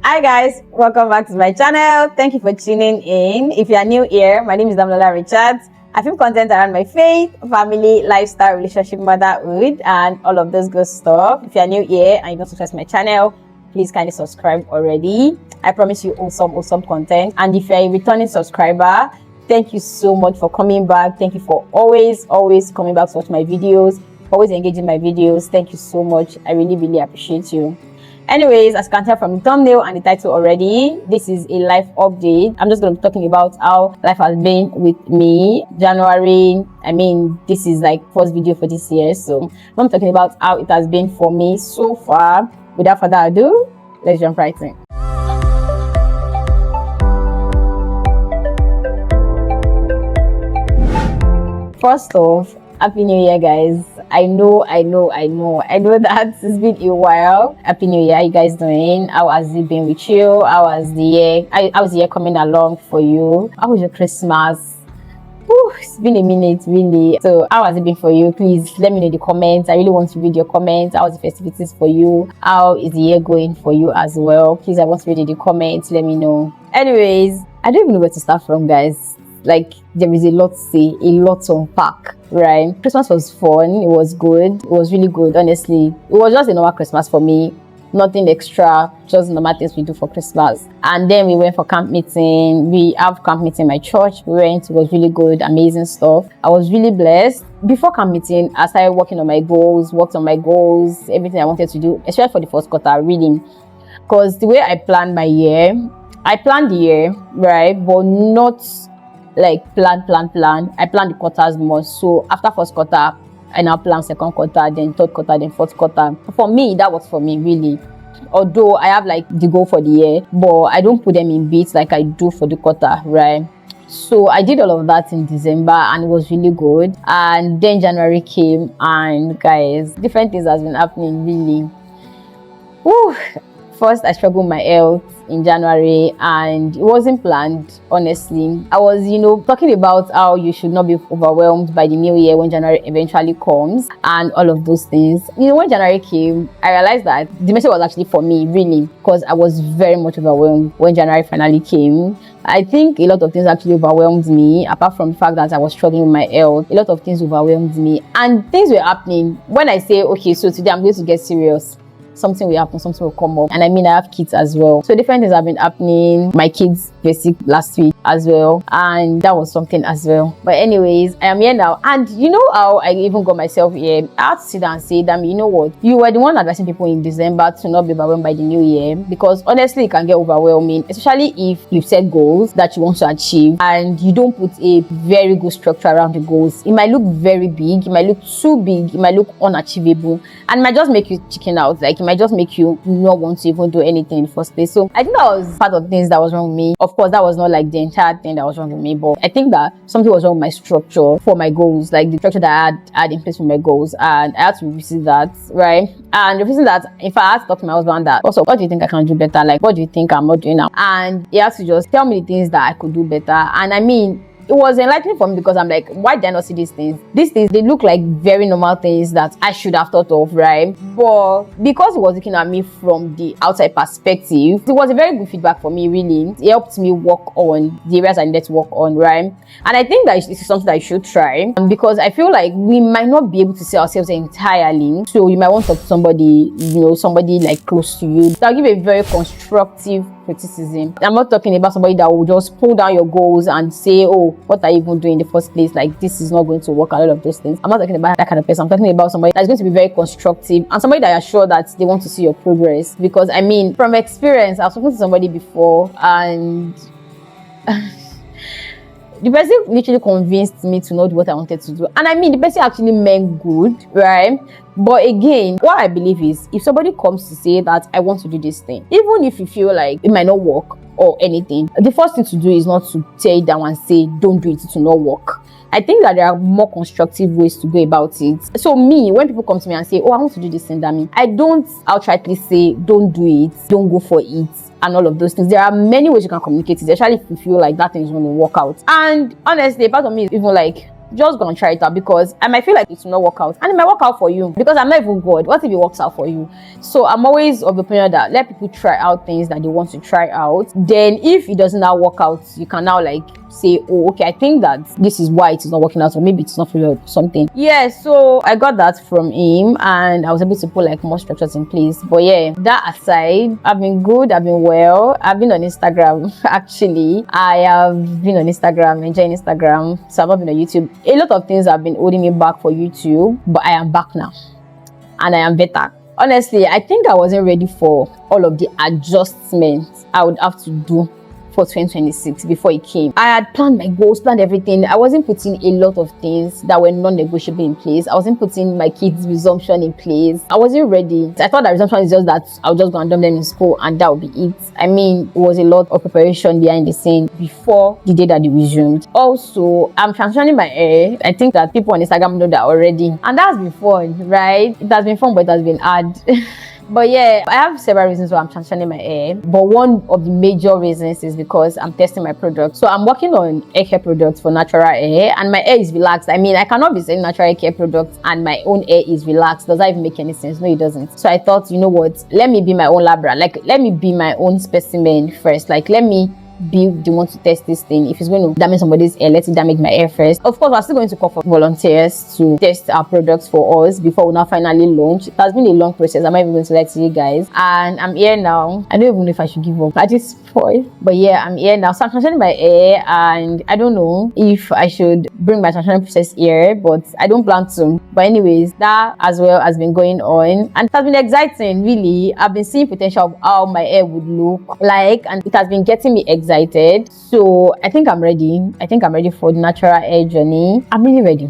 Hi guys, welcome back to my channel. Thank you for tuning in. If you are new here, my name is Damilola Richards. I film content around my faith, family, lifestyle, relationship, motherhood, and all of those good stuff. If you are new here and you don't subscribe to my channel, please kindly subscribe already. I promise you awesome content. And if you're a returning subscriber, thank you so much for coming back. Thank you for always coming back to watch my videos, always engaging my videos. Thank you so much. I really appreciate you. Anyways, as you can tell from the thumbnail and the title already, this is a life update. I'm just going to be talking about how life has been with me. January, this is like first video for this year. So I'm talking about how it has been for me so far. Without further ado, let's jump right in. First off, Happy New Year, guys. I know that it's been a while. Happy New Year. How you guys doing? How has it been with you? How's the year coming along for you? How was your Christmas? It's been a minute, really. So how has it been for you? Please let me know in the comments. I really want to read your comments. How was the festivities for you? How is the year going for you as well? Please, I want to read in the comments. Let me know. Anyways, I don't even know where to start from, guys. Like, there is a lot to say, a lot to unpack, right? Christmas was fun. It was good. It was really good, honestly. It was just a normal Christmas for me. Nothing extra, just normal things we do for Christmas. And then we went for camp meeting. We have camp meeting in my church. We went. It was really good, amazing stuff. I was really blessed. Before camp meeting, I started working on my goals, everything I wanted to do, especially for the first quarter, reading. Because the way I planned my year, I planned the year, right? But not like plan. I planned the quarters more. So after first quarter, I now plan second quarter, then third quarter, then fourth quarter. For me, that was for me, really. Although I have like the goal for the year, but I don't put them in bits like I do for the quarter, right? So I did all of that in December and it was really good. And then January came and guys, different things has been happening, really. First, I struggled with my health in January and it wasn't planned, honestly. I was, talking about how you should not be overwhelmed by the new year when January eventually comes and all of those things. When January came, I realized that the message was actually for me, really, because I was very much overwhelmed when January finally came. I think a lot of things actually overwhelmed me, apart from the fact that I was struggling with my health. A lot of things overwhelmed me and things were happening. When I say, okay, so today I'm going to get serious, something will happen, something will come up. And I have kids as well. So different things have been happening. My kids were sick last week as well. And that was something as well. But anyways, I am here now. And you know how I even got myself here? I had to sit down and say, Dami, you know what? You were the one advising people in December to not be overwhelmed by the new year. Because honestly, it can get overwhelming. Especially if you've set goals that you want to achieve. And you don't put a very good structure around the goals. It might look very big. It might look too big. It might look unachievable. And it might just make you chicken out. Like, it might just make you not want to even do anything in the first place. So I think that was part of things that was wrong with me. Of course, that was not like the entire thing that was wrong with me, but I think that something was wrong with my structure for my goals, like the structure that I had in place for my goals, and I had to revisit that, right? And revisit that, in fact, I had to talk to my husband that, also, what do you think I can do better? Like, what do you think I'm not doing now? And he had to just tell me the things that I could do better. And it was enlightening for me because I'm like, why did I not see these things? These things, they look like very normal things that I should have thought of, right? But because he was looking at me from the outside perspective, it was a very good feedback for me, really. It helped me work on the areas I needed to work on, right? And I think that this is something that I should try because I feel like we might not be able to see ourselves entirely. So you might want to talk to somebody, somebody like close to you. That'll give a very constructive criticism. I'm not talking about somebody that will just pull down your goals and say, oh, what are you even doing in the first place? Like, this is not going to work, a lot of those things. I'm not talking about that kind of person. I'm talking about somebody that's going to be very constructive and somebody that you're sure that they want to see your progress. Because from experience, I've spoken to somebody before and the person literally convinced me to not do what I wanted to do. And the person actually meant good, right? But again, what I believe is if somebody comes to say that I want to do this thing, even if you feel like it might not work or anything, the first thing to do is not to tear it down and say, don't do it, it will not work. I think that there are more constructive ways to go about it. So when people come to me and say, oh, I want to do this thing, Dami, I don't outrightly say, don't do it, don't go for it, and all of those things. There are many ways you can communicate it, especially if you feel like that thing is going to work out. And honestly, a part of me is even like, just go and try it out, because I might feel like it will not work out, and it might work out for you, because I'm not even God. What if it works out for you? So I'm always of the opinion that let people try out things that they want to try out. Then if it doesn't now work out, you can now like say, oh, okay, I think that this is why it is not working out, or maybe it's not for you or something. Yeah, so I got that from him, and I was able to put like more structures in place. But yeah, that aside, I've been good, I've been well, I've been on Instagram. Actually, I have been on Instagram, enjoying Instagram. So I've not been on YouTube. A lot of things have been holding me back for YouTube, but I am back now, and I am better. Honestly, I think I wasn't ready for all of the adjustments I would have to do for 2026 before it came. I had planned my goals, planned everything. I wasn't putting a lot of things that were non-negotiable in place. I wasn't putting my kids' resumption in place. I wasn't ready. I thought that resumption is just that I'll just go and dump them in school and that would be it. I mean, it was a lot of preparation behind the scene before the day that they resumed. Also, I'm transitioning my hair. I think that people on Instagram know that already. And that's been fun, right? It has been fun, but it has been hard. But yeah, I have several reasons why I'm transitioning my hair. But one of the major reasons is because I'm testing my product. So I'm working on hair care products for natural hair, and my hair is relaxed. I mean, I cannot be selling natural hair care products and my own hair is relaxed. Does that even make any sense? No, it doesn't. So I thought, you know what? Let me be my own labra. Like, let me be my own specimen first. Like, let me be the one to test this thing. If it's going to damage somebody's hair, let it damage my hair first. Of course, we're still going to call for volunteers to test our products for us before we now finally launch. It has been a long process. I'm not even going to lie to you guys. And I'm here now. I don't even know if I should give up at this point. But yeah, I'm here now. So I'm transitioning my hair, and I don't know if I should bring my transition process here, but I don't plan to. But anyways, that as well has been going on, and it has been exciting, really. I've been seeing potential of how my hair would look like, and it has been getting me excited. So I think I'm ready. I think I'm ready for the natural hair journey. I'm really ready.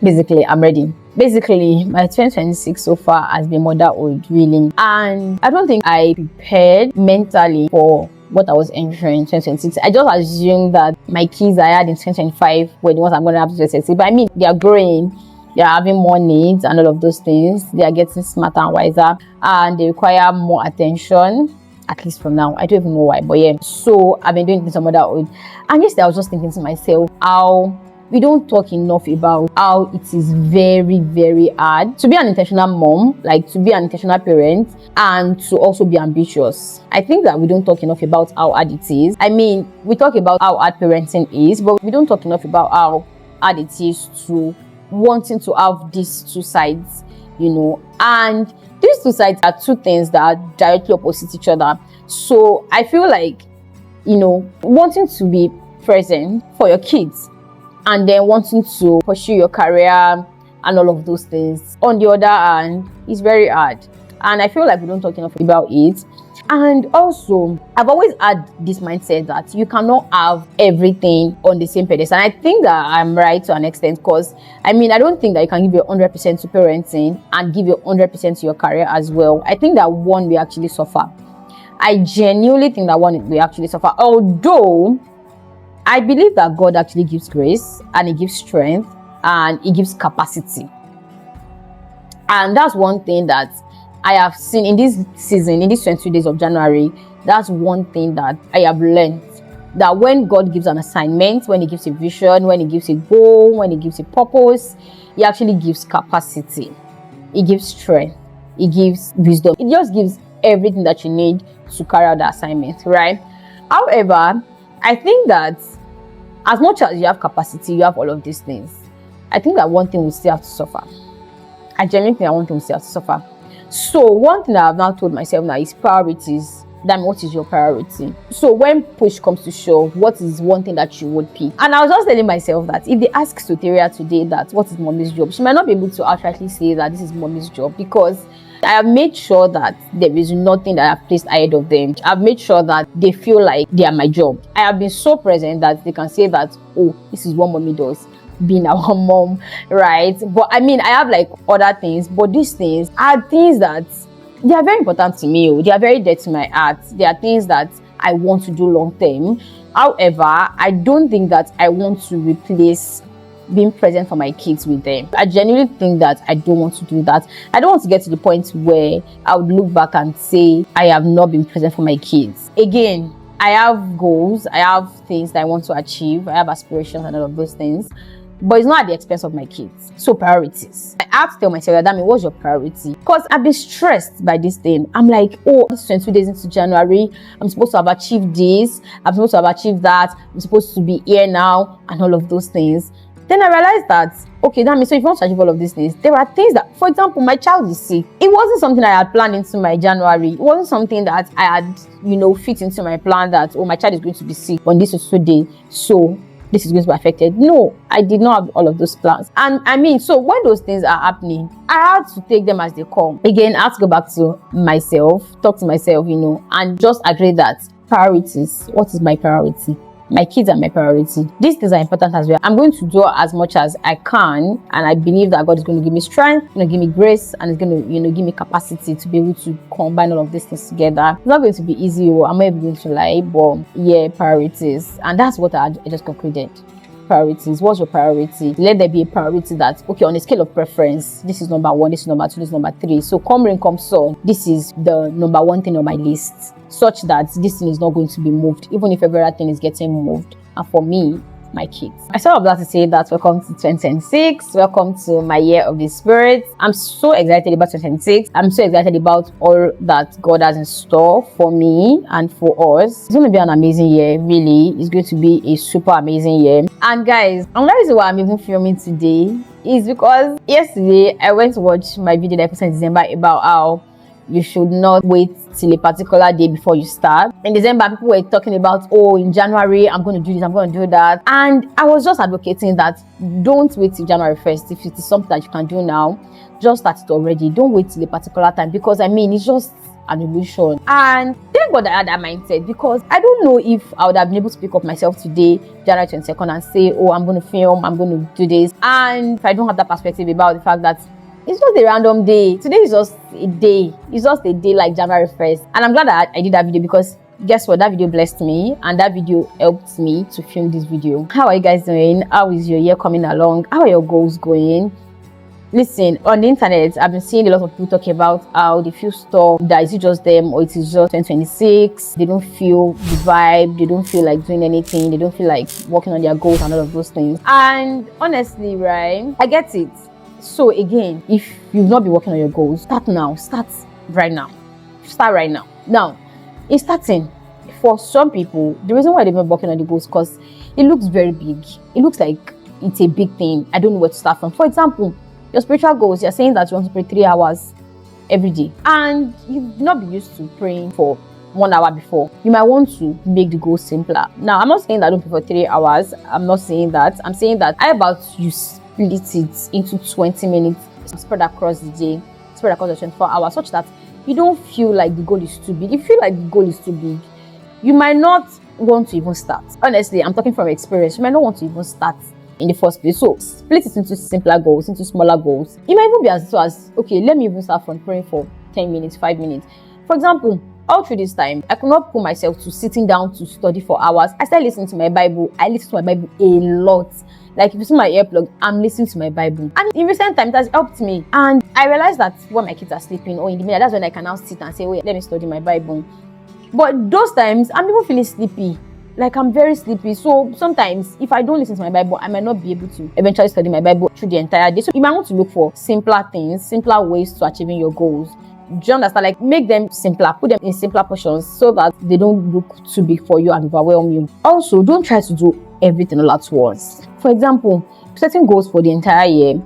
Basically, I'm ready. Basically, my 2026 so far has been motherhood, really. And I don't think I prepared mentally for what I was entering in 2026. I just assumed that my kids I had in 2025 were the ones I'm going to have to 2026. But I mean, they are growing. They are having more needs and all of those things. They are getting smarter and wiser, and they require more attention. At least from now, I don't even know why, but yeah. So I've been doing things on motherhood, and yesterday I was just thinking to myself how we don't talk enough about how it is very, very hard to be an intentional mom, like to be an intentional parent, and to also be ambitious. I think that we don't talk enough about how hard it is. I mean, we talk about how hard parenting is, but we don't talk enough about how hard it is to wanting to have these two sides, you know. And these two sides are two things that are directly opposite each other. So I feel like, you know, wanting to be present for your kids and then wanting to pursue your career and all of those things, on the other hand, is very hard. And I feel like we don't talk enough about it. And also, I've always had this mindset that you cannot have everything on the same pedestal. And I think that I'm right to an extent, because I mean, I don't think that you can give your 100% to parenting and give your 100% to your career as well. I think that one will actually suffer. I genuinely think that one will actually suffer. Although I believe that God actually gives grace, and He gives strength, and He gives capacity. And that's one thing that I have seen in this season, in these 22 days of January. That's one thing that I have learned. That when God gives an assignment, when He gives a vision, when He gives a goal, when He gives a purpose, He actually gives capacity. He gives strength. He gives wisdom. He just gives everything that you need to carry out the assignment, right? However, I think that as much as you have capacity, you have all of these things, I think that one thing will still have to suffer. I genuinely think that one thing will still have to suffer. So one thing that I've now told myself now is priorities. Then what is your priority? So when push comes to shove, what is one thing that you would pick? And I was just telling myself that if they ask Soteria today that what is mommy's job, she might not be able to outrightly say that this is mommy's job, because I have made sure that there is nothing that I've placed ahead of them. I've made sure that they feel like they are my job. I have been so present that they can say that, oh, this is what mommy does, being our mom, right? But I mean, I have like other things, but these things are things that they are very important to me. They are very dear to my heart. They are things that I want to do long term. However, I don't think that I want to replace being present for my kids with them. I genuinely think that I don't want to do that. I don't want to get to the point where I would look back and say I have not been present for my kids. Again, I have goals. I have things that I want to achieve. I have aspirations and all of those things. but it's not at the expense of my kids. So priorities. I have to tell myself that, what's your priority? Because I've been stressed by this thing. I'm like, oh, it's 22 days into January. I'm supposed to have achieved this. I'm supposed to have achieved that. I'm supposed to be here now and all of those things. Then I realized that, okay, that means so if you want to achieve all of these things, there are things that, for example, my child is sick. It wasn't something I had planned into my January. It wasn't something that I had, fit into my plan that, oh, my child is going to be sick on this or so day, so this is going to be affected. No, I did not have all of those plans. And so when those things are happening, I had to take them as they come. Again, I had to go back to myself, talk to myself, and just agree that priorities. What is my priority? My kids are my priority. These things are important as well. I'm going to do as much as I can, and I believe that God is going to give me strength, give me grace, and it's going to, give me capacity to be able to combine all of these things together. It's not going to be easy, I'm not even going to lie, but yeah, priorities. And that's what I just concluded. Priorities. What's your priority? Let there be a priority that, okay, on a scale of preference, this is number 1, this is number 2, this is number 3. So come rain, come sun, this is the number 1 thing on my list, such that this thing is not going to be moved, even if every other thing is getting moved. And for me, my kids. I sort of have to say that welcome to 2026. Welcome to my year of the Spirit. I'm so excited about 2026. I'm so excited about all that God has in store for me and for us. It's going to be an amazing year, really. It's going to be a super amazing year. And guys, another reason why I'm even filming today is because yesterday I went to watch my video that I posted in December about how you should not wait till a particular day before you start. In December, people were talking about, oh, in January, I'm going to do this, I'm going to do that. And I was just advocating that don't wait till January 1st. If it is something that you can do now, just start it already. Don't wait till a particular time, because it's just an illusion. And thank God I had that mindset, because I don't know if I would have been able to pick up myself today, January 22nd, and say, oh, I'm going to film, I'm going to do this. And if I don't have that perspective about the fact that it's just a random day. Today is just a day. It's just a day like January 1st. And I'm glad that I did that video, because guess what? That video blessed me, and that video helped me to film this video. How are you guys doing? How is your year coming along? How are your goals going? Listen, on the internet, I've been seeing a lot of people talking about how they feel stuck, that is it just them or it is just 2026. They don't feel the vibe, they don't feel like doing anything, they don't feel like working on their goals and all of those things. And honestly, right, I get it. So again, if you've not been working on your goals, start now. Start right now. Start right now. Now, in starting, for some people, the reason why they've been working on the goals is because it looks very big. It looks like it's a big thing. I don't know where to start from. For example, your spiritual goals, you're saying that you want to pray 3 hours every day, and you've not been used to praying for 1 hour before. You might want to make the goal simpler. Now, I'm not saying that I don't pray for 3 hours. I'm not saying that. I'm saying that how about you split it into 20 minutes, spread across the day, spread across the 24 hours, such that you don't feel like the goal is too big. If you feel like the goal is too big, you might not want to even start. Honestly, I'm talking from experience. You might not want to even start in the first place. So split it into simpler goals, into smaller goals. It might even be as so as, okay, let me even start from praying for 10 minutes, 5 minutes. For example, all through this time, I could not put myself to sitting down to study for hours. I started listening to my Bible. I listen to my Bible a lot. Like if you see my earplug, I'm listening to my Bible. And in recent times, it has helped me. And I realized that when my kids are sleeping or in the middle, that's when I can now sit and say, wait, let me study my Bible. But those times, I'm even feeling sleepy. Like I'm very sleepy. So sometimes if I don't listen to my Bible, I might not be able to eventually study my Bible through the entire day. So you might want to look for simpler things, simpler ways to achieving your goals. Do you understand? Like make them simpler, put them in simpler portions so that they don't look too big for you and overwhelm you. Also, don't try to do everything all at once. For example, setting goals for the entire year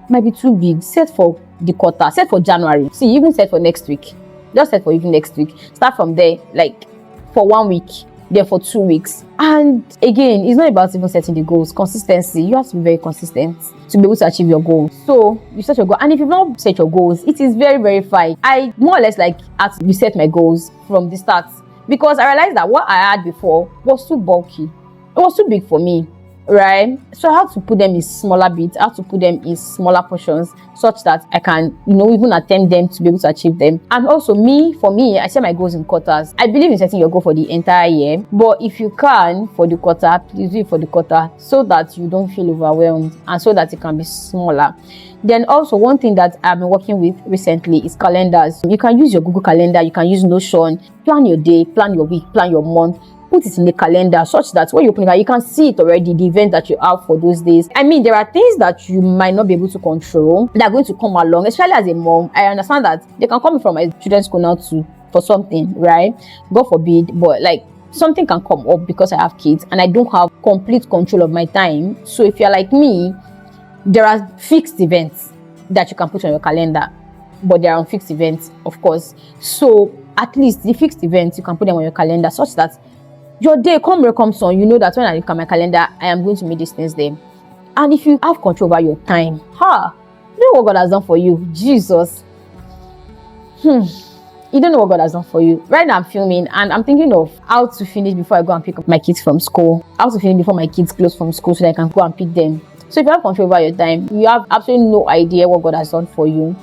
might be too big. Set for the quarter, set for January. See, even set for next week. Just set for even next week. Start from there, like for 1 week, then for 2 weeks. And again, it's not about even setting the goals. Consistency. You have to be very consistent to be able to achieve your goals. So you set your goal, and if you've not set your goals, it is very, very fine. I more or less like had to reset my goals from the start, because I realized that what I had before was too bulky. It was too big for me, right? So I had to put them in smaller bits. I had to put them in smaller portions, such that I can, even attempt them to be able to achieve them. And also for me, I set my goals in quarters. I believe in setting your goal for the entire year, but if you can for the quarter, please do it for the quarter, so that you don't feel overwhelmed and so that it can be smaller. Then also, one thing that I've been working with recently is calendars. You can use your Google Calendar, you can use Notion, plan your day, plan your week, plan your month. put it in the calendar such that when you open it, you can see it already, the event that you have for those days. I mean, there are things that you might not be able to control that are going to come along, especially as a mom. I understand that they can come from my children's school now too for something, right? God forbid, but like something can come up because I have kids and I don't have complete control of my time. So if you're like me, there are fixed events that you can put on your calendar, but there are unfixed events, of course. So at least the fixed events, you can put them on your calendar such that your day comes on, you know that when I look at my calendar, I am going to meet these things there. And if you have control over your time, you know what God has done for you. Jesus. You don't know what God has done for you. Right now I'm filming and I'm thinking of how to finish before I go and pick up my kids from school. How to finish before my kids close from school so that I can go and pick them. So if you have control over your time, you have absolutely no idea what God has done for you.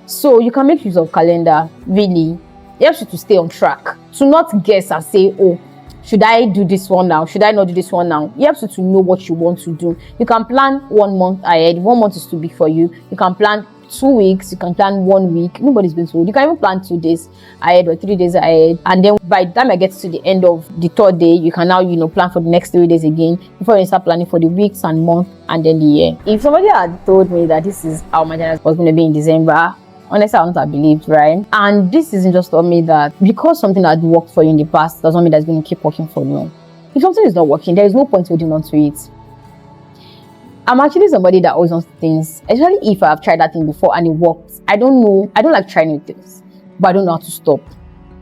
So you can make use of calendar, really. It helps you to stay on track. To not guess and say, oh, should I do this one now? Should I not do this one now? It helps you to know what you want to do. You can plan 1 month ahead. 1 month is too big for you. You can plan 2 weeks, you can plan 1 week. Nobody's been told. You can even plan 2 days ahead or 3 days ahead. And then by the time I get to the end of the 3rd day, you can now, plan for the next 3 days again before you start planning for the weeks and month and then the year. If somebody had told me that this is how my January was going to be in December, honestly, I wouldn't have believed, right? And this isn't just on me that because something had worked for you in the past doesn't mean that it's going to keep working for you. If something is not working, there is no point holding on to it. I'm actually somebody that always wants things, especially if I've tried that thing before and it worked. I don't like trying new things, but I don't know how to stop.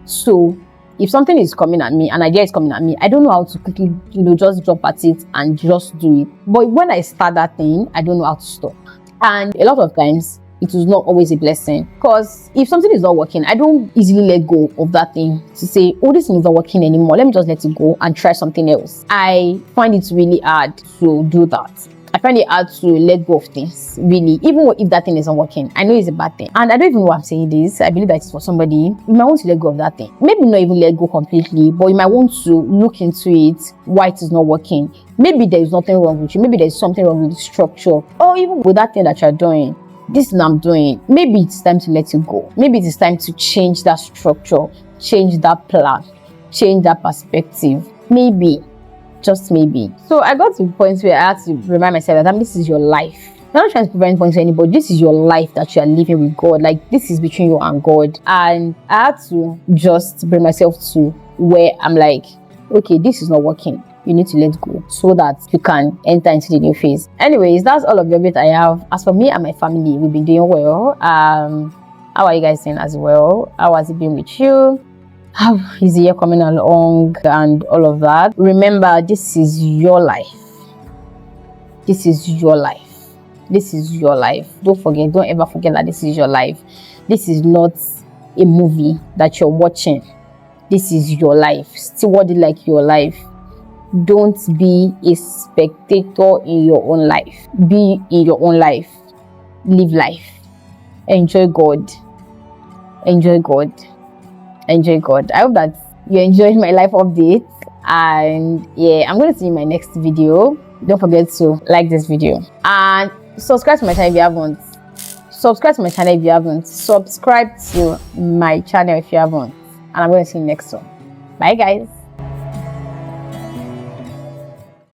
So if something is coming at me, an idea is coming at me, I don't know how to quickly, just jump at it and just do it. But when I start that thing, I don't know how to stop. And a lot of times, it is not always a blessing. Because if something is not working, I don't easily let go of that thing to say, oh, this thing is not working anymore. Let me just let it go and try something else. I find it really hard to do that. I find it hard to let go of things, really, even if that thing isn't working. I know it's a bad thing. And I don't even know why I'm saying this. I believe that it's for somebody. You might want to let go of that thing. Maybe not even let go completely, but you might want to look into it, why it is not working. Maybe there is nothing wrong with you. Maybe there's something wrong with the structure. Or even with that thing that you're doing. This thing I'm doing, maybe it's time to let it go. Maybe it's time to change that structure, change that plan, change that perspective. Maybe. Just maybe. So I got to the point where I had to remind myself that this is your life. I'm not trying to prove any point to anybody. This is your life that you are living with God. Like, this is between you and God. And I had to just bring myself to where I'm like, okay, this is not working. You need to let go so that you can enter into the new phase. Anyways, that's all of the update I have. As for me and my family, we've been doing well. How are you guys doing as well? How has it been with you? How is the year coming along and all of that? Remember, this is your life. This is your life. This is your life. Don't ever forget that this is your life. This is not a movie that you're watching. This is your life. Steward it like your life. Don't be a spectator in your own life. Be in your own life. Live life. Enjoy God. Enjoy God. Enjoy God. I hope that you enjoyed my life update. And yeah, I'm going to see you in my next video. Don't forget to like this video. And subscribe to my channel if you haven't. Subscribe to my channel if you haven't. Subscribe to my channel if you haven't. And I'm going to see you next one. Bye, guys.